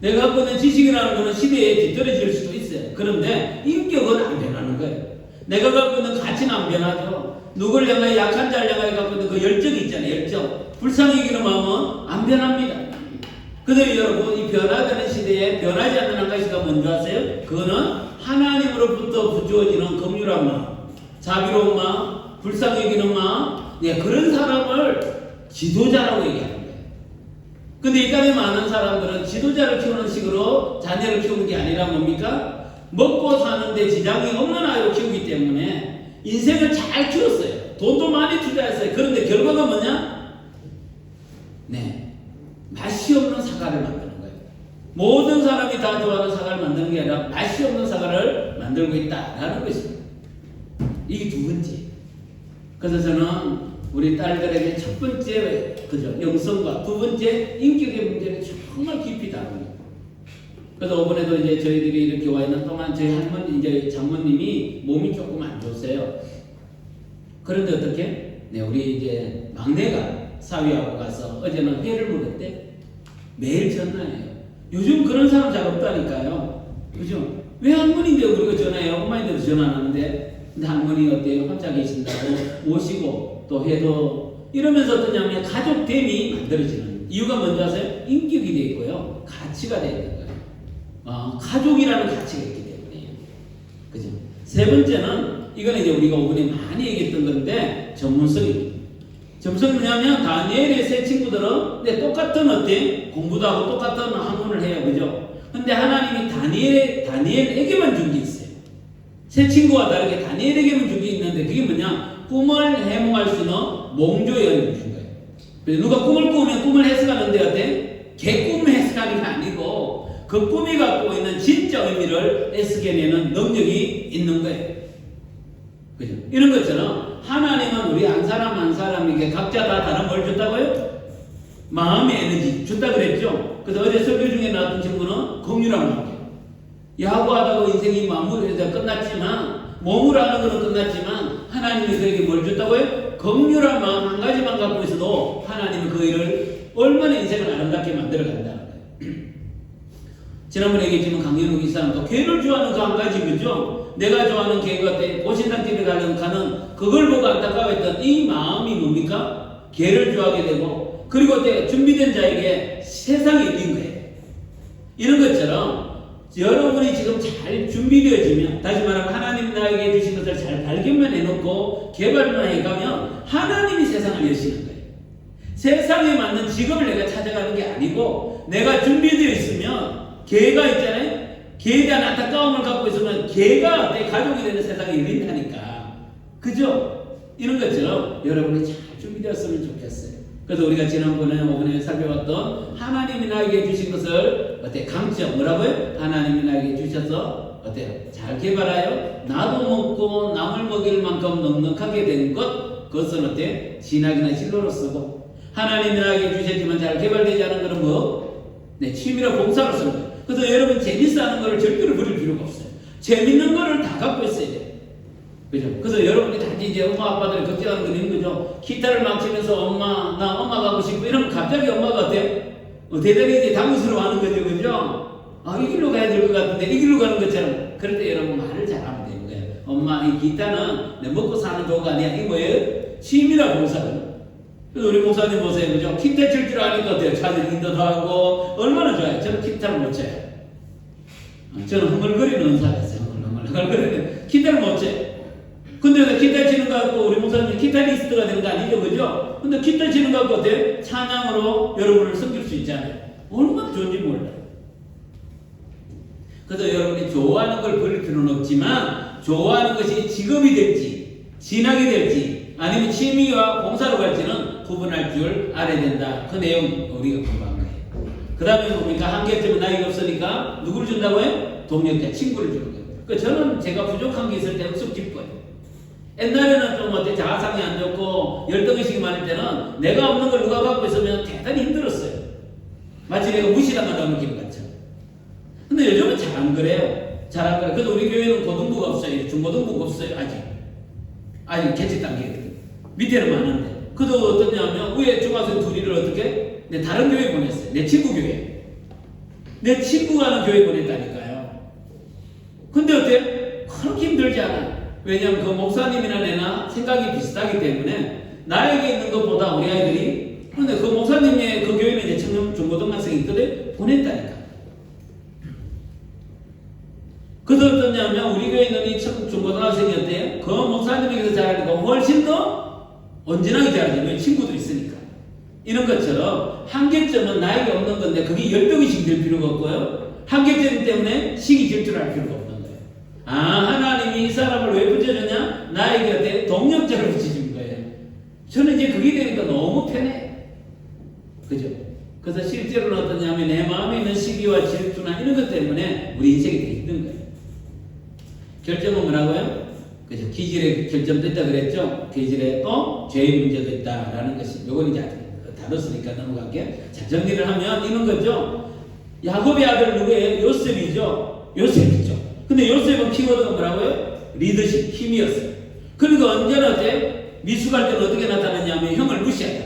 내가 갖고 있는 지식이라는 것은 시대에 뒤떨어질 수도 있어요. 그런데 인격은 안 변하는 거예요. 내가 갖고 있는 가치는 안 변하죠. 누구를 향하여 약한 자를 향하여 갖고 있는 그 열정이 있잖아요. 열정. 불쌍히 여기는 마음은 안 변합니다. 그래서 여러분, 이 변화되는 시대에 변하지 않는 한 가지가 뭔지 아세요? 그거는 하나님으로부터 부주어지는 긍휼한 마음, 자비로운 마음, 불쌍히 여기는 마음, 그런 사람을 지도자라고 얘기하는 거예요. 근데 이 땅에 많은 사람들은 지도자를 키우는 식으로 자녀를 키우는 게 아니라 뭡니까? 먹고 사는데 지장이 없는 아이로 키우기 때문에 인생을 잘 키웠어요. 돈도 많이 투자했어요. 그런데 결과가 뭐냐? 맛이 없는 사과를 만드는 거예요. 모든 사람이 다 좋아하는 사과를 만드는 게 아니라 맛이 없는 사과를 만들고 있다라는 것입니다. 이게 두 번째. 그래서 저는 우리 딸들에게 첫 번째, 영성과 두 번째, 인격의 문제를 정말 깊이 다룹니다. 그래서 이번에도 이제 저희들이 이렇게 와 있는 동안 저희 할머니, 이제 장모님이 몸이 조금 안 좋으세요. 그런데 어떻게? 우리 이제 막내가 사위하고 가서 어제는 회를 먹었대. 매일 전화해요. 요즘 그런 사람 잘 없다니까요. 그죠? 왜 할머니인데 우리가 전화해요? 엄마인데도 전화 안 하는데. 근데 할머니 어때요? 혼자 계신다고 오시고 또 해도 이러면서 어떠냐면 가족됨이 만들어지는 이유가 뭔지 아세요? 인격이 되어 있고요. 가치가 되어 있는 거예요. 가족이라는 가치가 있기 때문이에요. 그죠? 세 번째는 이거는 이제 우리가 오번에 많이 얘기했던 건데 전문성입니다. 점성이 뭐냐면 다니엘의 세 친구들은 똑같은 공부도 하고 똑같은 학문을 해요. 그죠? 근데 하나님이 다니엘에게만 준 게 있어요. 세 친구와 다르게 다니엘에게만 준 게 있는데 그게 뭐냐? 꿈을 해몽할 수 있는 몽조연을 준 거예요. 그래서 누가 꿈을 꾸면 꿈을 해석하는데 개꿈 해석하는 게 아니고 그 꿈이 갖고 있는 진짜 의미를 애쓰게내는 능력이 있는 거예요. 그죠? 이런 것처럼 하나님은 우리 한 사람 한 사람에게 각자 다 다른 걸 줬다고요? 마음의 에너지 줬다 그랬죠? 그래서 어제 설교 중에 나왔던 친구는 긍휼한 마음이에요. 야구하다가 인생이 마무리해서 끝났지만 몸으로 하는 거는 끝났지만 하나님이 그에게 뭘 줬다고요? 긍휼한 마음 한 가지만 갖고 있어도 하나님은 그 일을 얼마나 인생을 아름답게 만들어 간다는 거예요. 지난번에 얘기했지만 강현욱 이 사람도 개를 좋아하는 그 한 가지 그죠? 내가 좋아하는 개가 보신탕집에 가는 그걸 보고 안타까워했던 이 마음이 뭡니까? 개를 좋아하게 되고 그리고 준비된 자에게 세상이 열린 거예요. 이런 것처럼 여러분이 지금 잘 준비되어지면 다시 말하면 하나님 나에게 주신 것을 잘 발견만 해놓고 개발만 해가면 하나님이 세상을 여시는 거예요. 세상에 맞는 직업을 내가 찾아가는 게 아니고 내가 준비되어 있으면 개가 있잖아요. 개에 대한 안타까움을 갖고 있으면 개가 내 가족이 되는 세상에 열린다니까. 그죠? 이런 것처럼 여러분이 잘 준비되었으면 좋겠어요. 그래서 우리가 지난번에 오번에 살펴봤던 하나님이 나에게 주신 것을 강점 뭐라고요? 하나님이 나에게 주셔서 잘 개발하여 나도 먹고 남을 먹일 만큼 넉넉하게 된 그것은 진학이나 진로로 쓰고 하나님이 나에게 주셨지만 잘 개발되지 않은 것은 취미나 봉사로 쓰는 거예요. 그래서 여러분 재밌어 하는 거를 절대로 버릴 필요가 없어요. 재밌는 거를 다 갖고 있어야 돼요. 그죠? 그래서 여러분이 단지 이제 엄마 아빠들이 걱정하는 건 있는 거죠. 기타를 막 치면서 나 엄마 가고 싶고 이러면 갑자기 엄마가 대단히 이제 당황스러워 하는 거죠. 그죠? 이 길로 가야 될 것 같은데 이 길로 가는 것처럼. 그럴 때 여러분 말을 잘하면 되는 거예요. 엄마 이 기타는 내 먹고 사는 도구가 아니야. 이 뭐예요? 취미라 봉사는. 그래서 우리 목사님 보세요. 그죠? 기타 칠 줄 아니까 어때요? 차들 인도도 하고 얼마나 좋아요. 저는 기타를 못 쳐요. 저는 흥얼거리는 은사였어요. 흥얼거리는 기타를 못 쳐요. 근데 왜 기타 치는 거 갖고 우리 목사님 기타리스트가 되는 거 아니죠? 그죠? 근데 기타 치는 거 갖고 어때요? 찬양으로 여러분을 섬길 수 있잖아요. 얼마나 좋은지 몰라요. 그래서 여러분이 좋아하는 걸 버릴 필요는 없지만 좋아하는 것이 직업이 될지 진학이 될지 아니면 취미와 봉사로 갈지는 구분할 줄 알아야 된다. 그 내용 우리가 공부한 거예요. 그 다음에 뭡니까? 한계점은 나이가 없으니까 누구를 준다고요? 동력자, 친구를 주는 거예요. 그러니까 저는 제가 부족한 게 있을 때 억수 기뻐요. 옛날에는 좀 어때 자아상이 안 좋고 열등의식이 많을 때는 내가 없는 걸 누가 갖고 있으면 대단히 힘들었어요. 마치 내가 무시당한다는 느낌 같죠. 근데 요즘은 잘 안 그래요. 잘 안 그래요. 그래도 우리 교회는 고등부가 없어요. 중고등부가 없어요. 아직 개척 단계거든요. 밑에는 많은데. 그도 어떠냐면 위에 중학생 둘이를 어떻게? 내 다른 교회 보냈어요. 내 친구 교회. 내 친구가 하는 교회 보냈다니까요. 근데 어때? 그렇게 힘들지 않아요. 왜냐하면 그 목사님이나 내나 생각이 비슷하기 때문에 나에게 있는 것보다 우리 아이들이 그런데 그 목사님의 그 교회는 이제 청년 중고등학생이 있거든 보냈다니까. 그도 어떠냐면 우리 교회 있는 이 중고등학생이 어때요? 그 목사님에게서 자라니까 훨씬 더 온전하게 자라죠. 왜? 친구도 있으니까. 이런 것처럼 한계점은 나에게 없는 건데 그게 열등의식이 될 필요가 없고요. 한계점 때문에 시기 질투를 할 필요가 없는 거예요. 아, 하나님이 이 사람을 왜 붙여줬냐? 나에게 어때? 동력자를 붙여준 거예요. 저는 이제 그게 되니까 너무 편해. 그죠? 그래서 실제로는 어떠냐면 내 마음에 있는 시기와 질투나 이런 것 때문에 우리 인생이 되게 힘든 거예요. 결정은 뭐라고요? 그죠? 기질에 결정됐다 그랬죠? 기질에 또 죄의 문제도 있다라는 것이 요건 이제 다뤘으니까 넘어갈게요. 자, 정리를 하면 이런 거죠. 야곱의 아들 누구예요? 요셉이죠. 요셉이죠. 근데 요셉은 키워드가 뭐라고요? 리더십, 힘이었어요. 그러니까 언제나 어때? 미숙할 때는 어떻게 나타나냐면 형을 무시하다.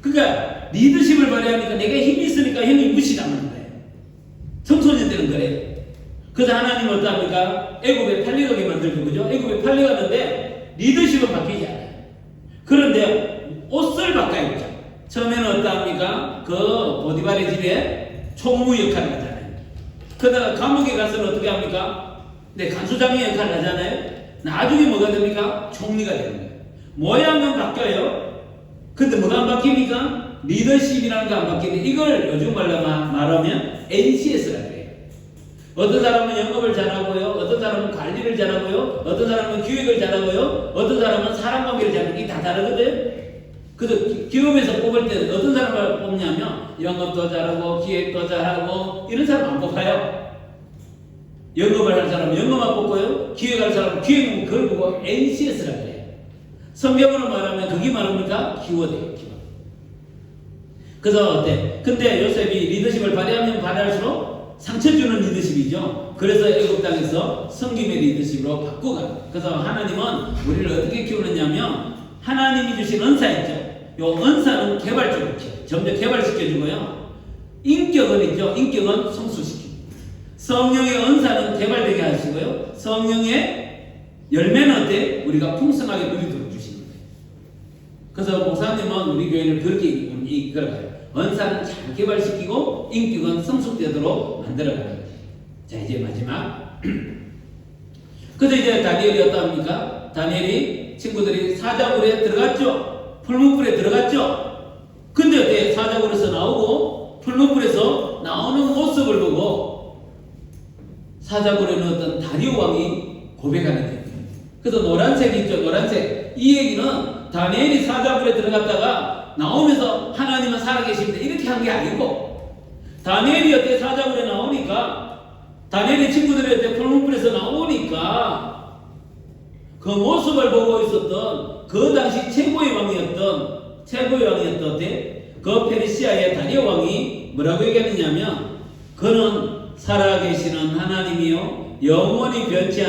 그러니까 리더십을 발휘하니까 내가 힘이 있으니까 형이 무시당하는 거예요. 청소년 때는 그래요. 그래서 하나님은 어떡합니까? 애굽에 팔려가게 만들고, 그죠? 애굽에 팔려갔는데 리더십은 바뀌지 않아요. 그런데 옷을 바꿔야 했죠. 처음에는 어떡합니까? 그 보디발의 집에 총무 역할을 하잖아요. 그러다가 감옥에 가서는 어떻게 합니까? 네, 간수장의 역할을 하잖아요. 나중에 뭐가 됩니까? 총리가 되는 거예요. 모양은 바뀌어요. 근데 뭐가 안 바뀝니까? 리더십이라는 거 안 바뀌는데 이걸 요즘 말로 말하면 NCS라고 해요. 어떤 사람은 영업을 잘하고요. 어떤 사람은 관리를 잘하고요. 어떤 사람은 기획을 잘하고요. 어떤 사람은 사람 관계를 잘하고 이게 다 다르거든. 그래서 기업에서 뽑을 때 어떤 사람을 뽑냐면 영업도 잘하고 기획도 잘하고 이런 사람 안 뽑아요. 영업을 할 사람은 영업만 뽑고요. 기획할 사람은 기획은 그걸 보고 NCS라고 해요. 성경으로 말하면 그게 말합니까? 키워드예요. 키워드. 그래서 어때? 근데 요셉이 리더십을 발휘하면 발휘할수록 상처 주는 리더십이죠. 그래서 애굽 땅에서 섬김의 리더십으로 바꾸가. 그래서 하나님은 우리를 어떻게 키우느냐면 하나님이 주신 은사 있죠. 요 은사는 개발적으로 키워요. 점점 개발시켜주고요. 인격은 있죠. 인격은 성숙시키고. 성령의 은사는 개발되게 하시고요. 성령의 열매는 어때? 우리가 풍성하게 누리도록 주시는 거예요. 그래서 목사님은 우리 교회를 그렇게 이끌어가요. 은사는 잘 개발시키고 인격은 성숙되도록 만들어가는 거예요. 자, 이제 마지막. 그래서 이제 다니엘이 어떠합니까? 다니엘이 친구들이 사자굴에 들어갔죠. 풀무불에 들어갔죠. 근데 어때? 사자굴에서 나오고 풀무불에서 나오는 모습을 보고 사자굴에는 어떤 다리오 왕이 고백하는 거예요. 그래서 노란색 있죠. 노란색. 이 얘기는 다니엘이 사자굴에 들어갔다가 나오면서 하나님은 살아계십니다. 이렇게 한 게 아니고 다니엘이 어때? 사자굴에 나오니까 다니엘의 친구들이 어때? 풀무불에서 나오니까 그 모습을 보고 있었던 그 당시 최고의 왕이었던 그 페르시아의 다리오 왕이 뭐라고 얘기하느냐면 그는 살아계시는 하나님이요 영원히 변치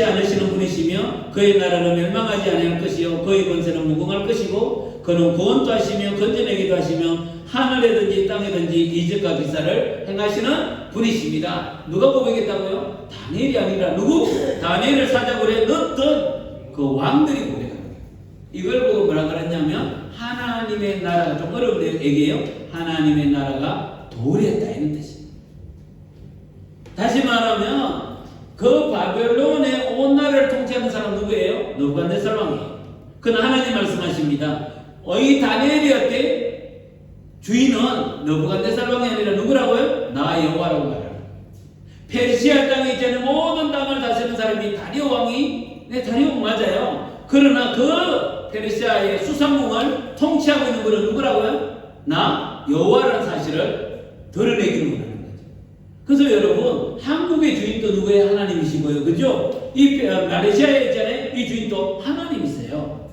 않으시는 분이시며 그의 나라는 멸망하지 아니할 것이요 그의 권세는 무궁할 것이고 그는 구원도 하시며 건져내기도 하시며 하늘에든지 땅에든지 이적과 기사를 행하시는 분이십니다. 누가 고백했다고요? 다니엘이 아니라 누구? 다니엘을 사자굴에 넣었던 그 왕들이 오래 가는 거예요. 이걸 보고 뭐라 그랬냐면 하나님의 나라가, 좀 어려운 얘기예요. 하나님의 나라가 도래했다 이런 뜻입니다. 다시 말하면 그 바벨론의 온 나라를 통치하는 사람 누구예요? 느부갓네살 왕이에요. 그는 하나님 말씀하십니다. 이 다니엘이 어때? 주인은 느부갓네살 왕이 아니라 누구라고요? 나 여호와라고 말합니다. 페르시아 땅에 있잖아요. 모든 땅을 다스리는 사람이 다리오 왕이, 네, 다리오 왕 맞아요. 그러나 그 페르시아의 수상궁을 통치하고 있는 분은 누구라고요? 나 여호와라는 사실을 드러내기를 원하는 거죠. 그래서 여러분, 한국의 주인도 누구예요? 하나님이시고요. 그죠? 이 마레시아에 있잖아요. 이 주인도 하나님이세요.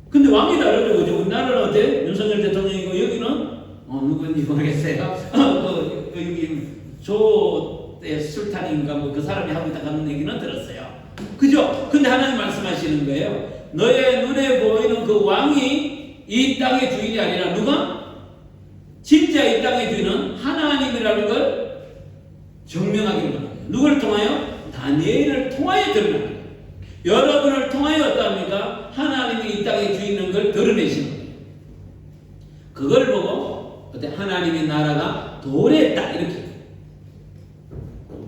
근데 왕이 다르죠. 그죠? 우리나라는 어때? 윤석열 대통령이고, 여기는 누구인지 모르겠어요. 여기 술탄인가 뭐 그 사람이 하고 있다 하는 얘기는 들었어요. 그죠? 근데 하나님 말씀하시는 거예요. 너의 눈에 보이는 그 왕이 이 땅의 주인이 아니라 누가? 진짜 이 땅의 주인은 하나님이라는 걸 증명하기를 원합니다. 누구를 통하여? 다니엘을 통하여 드러나는 거예요. 여러분을 통하여 어떠합니까? 하나님이 이 땅의 주인인 걸 드러내시는 거예요. 그걸 보고 어때? 하나님의 나라가 도래했다 이렇게.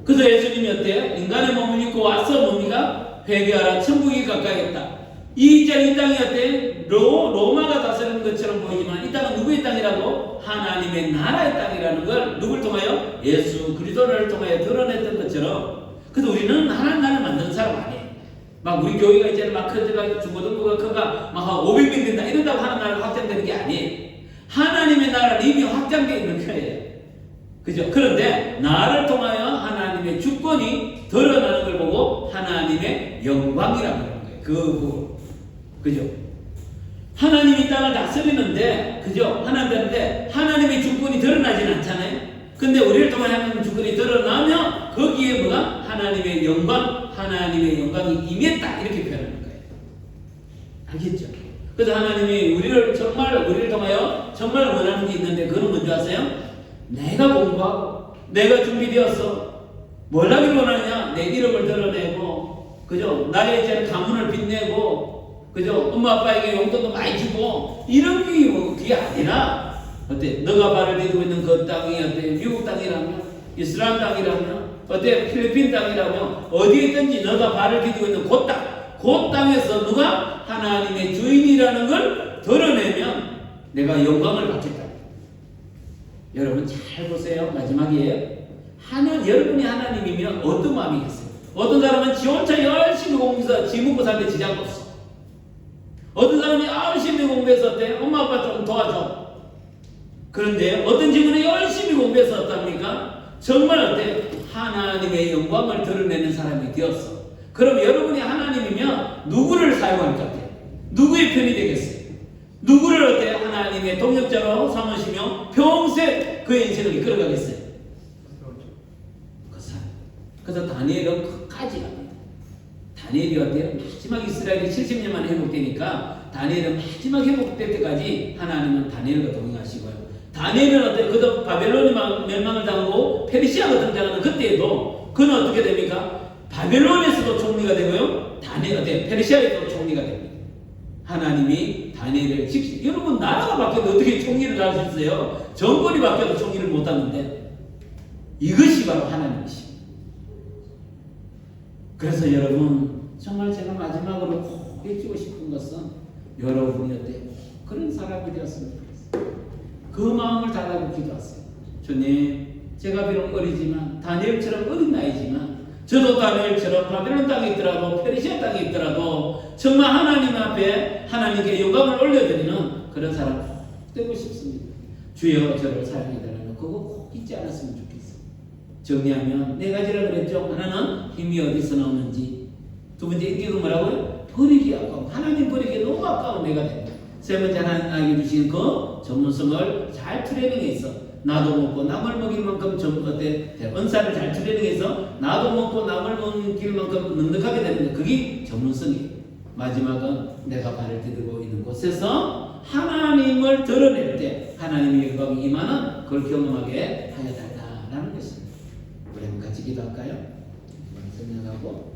그래서 예수님이 어때요? 인간의 몸을 입고 와서 뭡니까? 회개하라, 천국이 가까이 있다. 이 땅이 어때? 로마가 다스리는 것처럼 보이지만 이 땅은 누구의 땅이라고? 하나님의 나라의 땅이라는 걸 누굴 통하여? 예수 그리스도를 통하여 드러냈던 것처럼. 그래서 우리는 하나님 나라를 만드는 사람 아니에요. 막 우리 교회가 있잖아요. 막 커져가 중고등부가 커가 막 500명 된다 이런다고 하나님 나라가 확장되는 게 아니에요. 하나님의 나라는 이미 확장되어 있는 거예요. 그죠? 그런데 나를 통하여 하나님의 주권이 드러나는 걸 보고 하나님의 영광이라고 하는 거예요. 그죠? 하나님이 땅을 다스리는데, 그죠? 하나님의 주권이 드러나진 않잖아요. 근데 우리를 통해 하나님의 주권이 드러나면 거기에 뭐가? 하나님의 영광이 임했다 이렇게 표현하는 거예요. 알겠죠? 그래서 하나님이 우리를 통하여 정말 원하는 게 있는데 그건 뭔지 아세요? 내가 공부하고 내가 준비되었어. 뭘 하길 원하느냐? 내 이름을 드러내고, 그죠? 나의 이제 가문을 빛내고, 그죠? 엄마 아빠에게 용돈도 많이 주고 이런 게 그게 아니라 어때? 너가 발을 디디고 있는 그 땅이 어때? 미국 땅이라면, 이스라엘 땅이라면, 어때? 필리핀 땅이라면 어디에 있든지 너가 발을 디디고 있는 그 땅에서 누가 하나님의 주인이라는 걸 드러내면 내가 영광을 받겠다. 여러분 잘 보세요. 마지막이에요. 여러분이 하나님이면 어떤 마음이겠어요? 어떤 사람은 지 혼자 열심히 공부해서 지 먹고 사는데 지장 없어. 어떤 사람이 열심히 공부해서 어때? 엄마 아빠 좀 도와줘. 그런데 어떤 친구는 열심히 공부해서 어떻습니까? 정말 어때? 하나님의 영광을 드러내는 사람이 되었어. 그럼 여러분이 하나님이면 누구를 사용할 것 같아요? 누구의 편이 되겠어요? 누구를 어때? 하나님의 동역자로 삼으시며 평생 그의 인생을 이끌어가겠어요? 그 사람. 그래서 다니엘은 끝까지 갑니다. 다니엘이 어때요? 마지막 이스라엘이 70년 만에 회복되니까 다니엘은 마지막 회복될 때까지 하나님은 다니엘과 동행하시고요. 다니엘은 어때요? 그도 바벨론이 멸망을 당하고 페르시아가 등장하는 그때에도 그는 어떻게 됩니까? 바벨론에서도 총리가 되고요. 페르시아에서도 총리가 됩니다. 하나님이 다니엘을 여러분 나라가 바뀌어도 어떻게 총리를 할 수 있어요? 정권이 바뀌어도 총리를 못하는데 이것이 바로 하나님이십니다. 그래서 여러분 정말 제가 마지막으로 꼭 해주고 싶은 것은 여러분이 어때? 그런 사람이 되었으면 좋겠어요. 그 마음을 달라고 기도하세요. 주님, 제가 비록 어리지만 다니엘처럼 어린 나이지만 저도 다니엘처럼 바벨론 땅에 있더라도 페르시아 땅에 있더라도 정말 하나님 앞에 하나님께 영광을 올려드리는 그런 사람 꼭 되고 싶습니다. 주여 저를 사용해달라는 그거 꼭 잊지 않았으면 좋겠어요. 정리하면 네 가지라 그랬죠. 하나는 힘이 어디서 나오는지, 두 번째 이게 뭐라고요? 버리기 아까워. 하나님 버리기 너무 아까운 내가 된다. 세 번째 하나님이 주신 그 전문성을 잘 트레이닝해서 나도 먹고 남을 먹일 만큼 은사를 잘 트레이닝해서 나도 먹고 남을 먹일 만큼 넉넉하게 되는 거, 그게 전문성이에요. 마지막은 내가 발을 디디고 있는 곳에서 하나님을 드러낼 때 하나님의 영광이 임하는 그걸 경험하게 하여 달라는 것입니다. 우리 한번 같이 기도할까요? 생각하고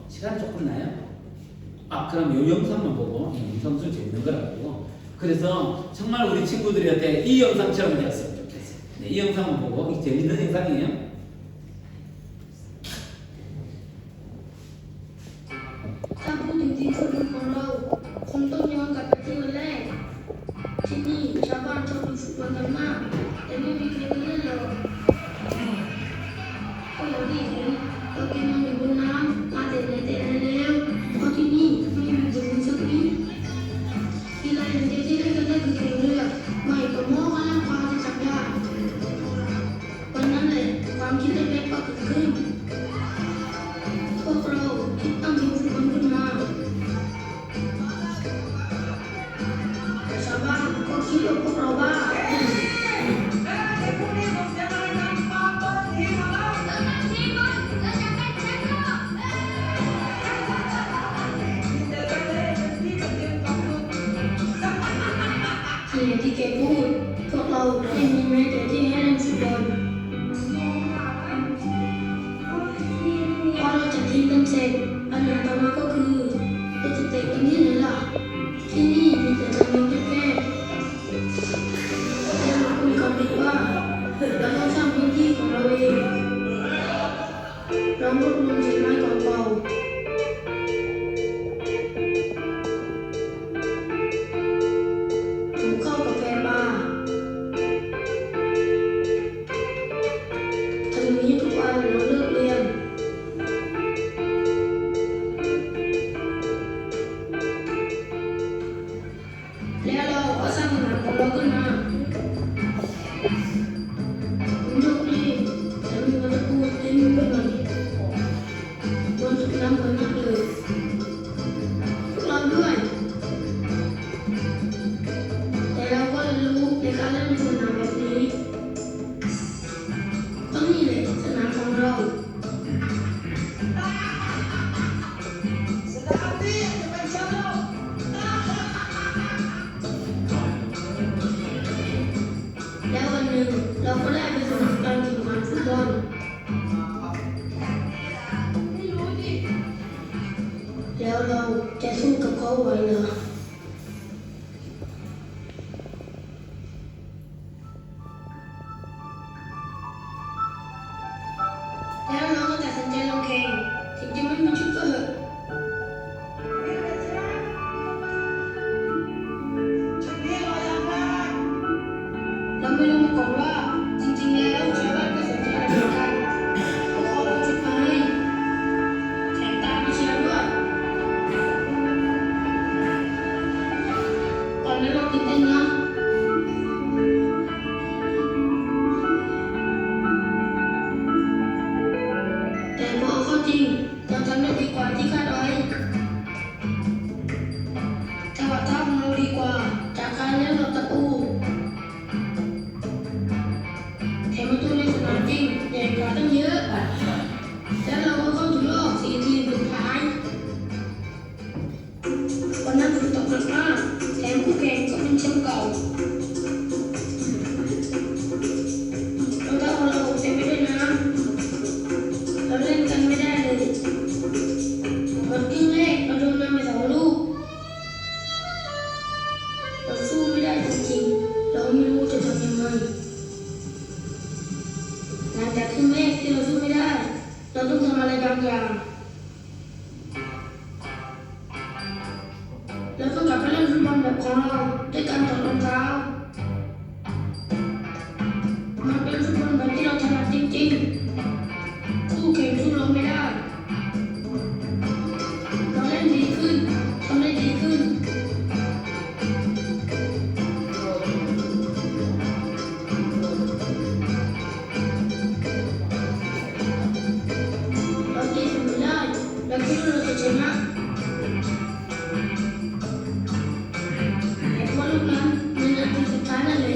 시간 조금 나요? 그럼 이 영상만 보고 이 영상도 재밌는 거라고. 그래서 정말 우리 친구들한테 이 영상처럼 되었으면 좋겠어요. 네, 이 영상만 보고 이 재밌는 영상이에요.ที่แกพูดพวกเราไม่มีแม้แต่ที่ให้เล่นฟุตบอลพอเราจัดทีมกันเสร็จปัญหาต่อมาก็คือเราจะเตะกันที่ไหนล่ะที่นี่มีแต่ทางเดินแคบๆแต่เราคุยกันดีว่าเราต้องสร้างพื้นที่ของเราเองเรารวบรวมสิ่งไม้เก่าๆแล้วเราก็สร้างสนามของเราขึ้นมาผมโชคดีแต่มีวัตถุเต็มไปหมดบนสนามเหมือนมากเลยพวกเราด้วยแต่เราก็เรียนรู้ในการเล่นสนามแบบนี้ก็นี่แหละสนามของเรา แล้ววันหนึ่งเราก็ได้ไปสมัครการแข่งขันฟุตบอลแล้วเราจะสู้กับเขาไหวเหรอแล้วเราก็ตัดสินใจลงแข่งถึงจะไม่มีชุดก็เถอะเราไม่รู้มาก่อนว่าจริงๆแล้วชาวบ้านก็สนใจเหมือนกันพวกเขาเอาชุดมาให้แถมตามมาเชียร์ด้วยตอนนั้นเราตื่นเต้นนะแต่พอเอาเข้าจริงเราทำได้ดีกว่าที่คาดไว้จังหวะเท้าของเราดีกว่าจากการเล่นกับตะปูแถมประตูในสนามจริงใหญ่กว่าตั้งเยอะแล้วเราก็เข้าถึงรอบ4 ทีมสุดท้ายวันนั้นฝนตกหนักมากแถมคู่แข่งก็เป็นแชมป์เก่าเราเท้าของเราเต็มไปด้วยน้ำเราเล่นกันไม่ได้เลยหมดครึ่งแรกเราโดนนำไป2 ลูกเราสู้ไม่ได้จริงๆเราไม่รู้จะทำยังไงหลังจากครึ่งแรกที่เราสู้ไม่ได้เราต้องทำอะไรบางอย่างเราต้องกลับไปเล่นฟุตบอลแบบของเราด้วยการถอดรองเท้ามันเป็นฟุตบอลแบบที่เราถนัดจริงๆคู่แข่งสู้เราไม่ได้เราเล่นดีขึ้นทำได้ดีขึ้นเราตีเสมอได้เราคิดว่าเราจะชนะแต่พอลูกนั้นในนาทีสุดท้ายนั่นแหละ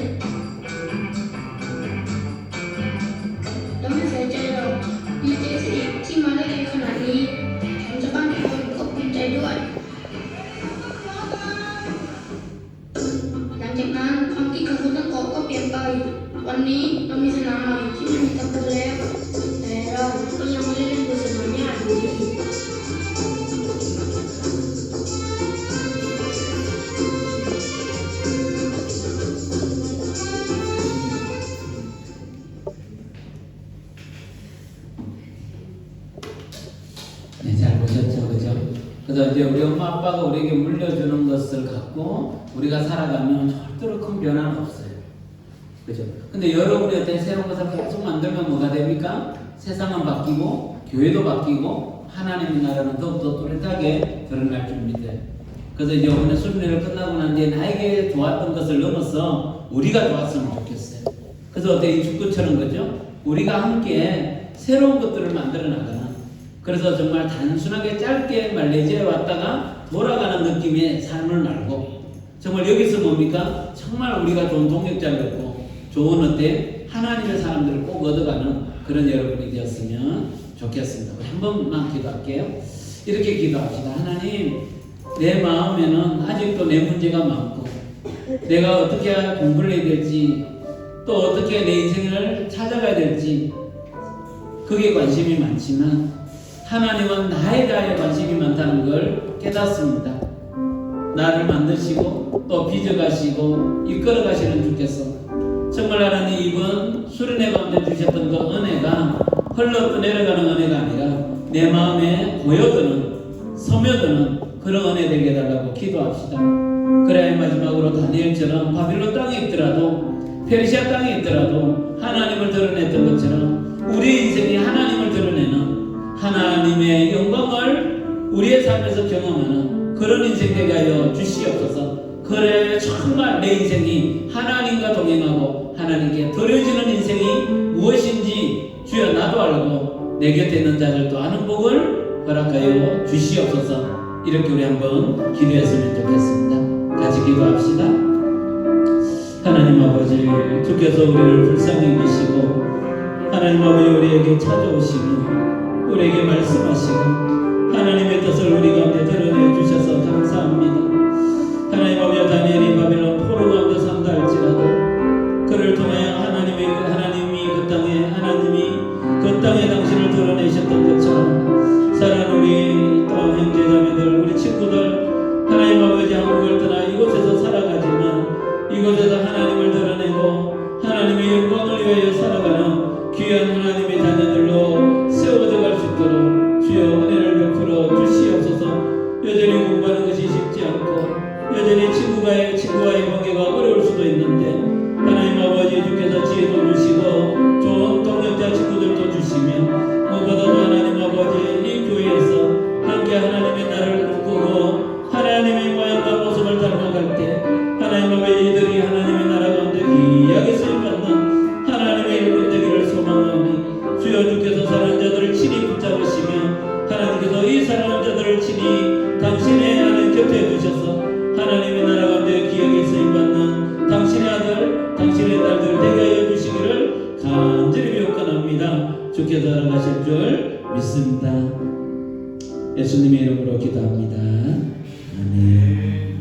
เราไม่เสียใจหรอกดีใจสิที่มาได้ไกลขนาดนี้แถมชาวบ้านทุกคนก็ภูมิใจด้วย หลังจากนั้นความคิดของคนทั้งเกาะก็เปลี่ยนไปวันนี้เรามีสนามใหม่ที่ไม่มีตะปูแล้วแต่เราก็ยังไม่ได้เล่นบนสนามหญ้าอยู่ดี 그래서 이제 우리 엄마 아빠가 우리에게 물려주는 것을 갖고 우리가 살아가면 절대로 큰 변화는 없어요. 그죠? 근데 여러분이 어떤 새로운 것을 계속 만들면 뭐가 됩니까? 세상은 바뀌고 교회도 바뀌고 하나님의 나라는 더욱더 또렷하게 드러날 줄 믿어요. 그래서 이제 오늘 순례를 끝나고 난 뒤에 나에게 좋았던 것을 넘어서 우리가 좋았으면 좋겠어요. 그래서 어때 이 축구처럼 그죠? 우리가 함께 새로운 것들을 만들어 나가는, 그래서 정말 단순하게 짧게 말레이시아에 왔다가 돌아가는 느낌의 삶을 말고 정말 여기서 뭡니까? 정말 우리가 좋은 동역자를 얻고 좋은 어때 하나님의 사람들을 꼭 얻어가는 그런 여러분이 되었으면 좋겠습니다. 한 번만 기도할게요. 이렇게 기도합시다. 하나님, 내 마음에는 아직도 내 문제가 많고 내가 어떻게 공부를 해야 될지 또 어떻게 내 인생을 찾아가야 될지 그게 관심이 많지만 하나님은 나에 대하여 관심이 많다는 걸 깨닫습니다. 나를 만드시고 또 빚어가시고 이끌어가시는 주께서 정말 하나님 이번 수련회 가운데 주셨던 그 은혜가 흘러 떠내려가는 은혜가 아니라 내 마음에 고여드는 스며드는 그런 은혜 되게 해달라고 기도합시다. 그래야 마지막으로 다니엘처럼 바빌론 땅에 있더라도 페르시아 땅에 있더라도 하나님을 드러냈던 것처럼 우리 인생이 하나님을 드러내는 하나님의 영광을 우리의 삶에서 경험하는 그런 인생 되게 하여 주시옵소서. 그래 정말 내 인생이 하나님과 동행하고 하나님께 드려지는 인생이 무엇인지 주여 나도 알고 내 곁에 있는 자들도 아는 복을 허락하여 주시옵소서. 이렇게 우리 한번 기도했으면 좋겠습니다. 같이 기도합시다. 하나님 아버지, 주께서 우리를 불쌍히 여기시고 하나님 아버지 우리에게 찾아오시고 우리에게 말씀하시고 하나님의 뜻을 우리 가운데 드러내 주셔서 감사합니다. 하나님 아버지, 다니엘이 바빌론 포로 가운데 산다 할지라도 그를 통하여 하나님이 그 땅에 당신을 드러내셨던 것처럼 사랑하는 우리 또 형제자매들, 우리 친구들, 하나님 아버지 한국을 떠나 이곳에서 살아가지만 이곳에서 하나님을 드러내고 하나님의 영광을 위하여 살아가는 귀한 하나님의 자녀들로 세워져 갈 수 있도록 주여 은혜를 베풀어 주시옵소서. 여전히 공부하는 것이 쉽지 않고 여전히 친구와의 관계가 어려울 수도 있는데 하나님 아버지 주께서 지혜도 주시고 좋은 동역자 친구들도 주시며 무엇보다도 하나님 아버지 이 교회에서 함께 하나님의 나라를 꿈꾸고 하나님의 모양과 모습을 닮아갈 때 하나님 아버지 이들이 하나님의 나라 가운데 귀하게 쓰임받는 하나님의 일꾼 되기를 소망하오니 주여 주께서 사랑하는 자들을 친히 붙잡으시며 하나님께서 이 사랑하는 자들을 친히 당신의 안에 곁에 두셔서 하나님의 나라 가운데 귀하게 쓰임받는 당신의 아들 당신의 딸들 되게 하여 주시기를 간절히 비옵건합니다. 주께서 알아가실 줄 믿습니다. 예수님의 이름으로 기도합니다. 아멘.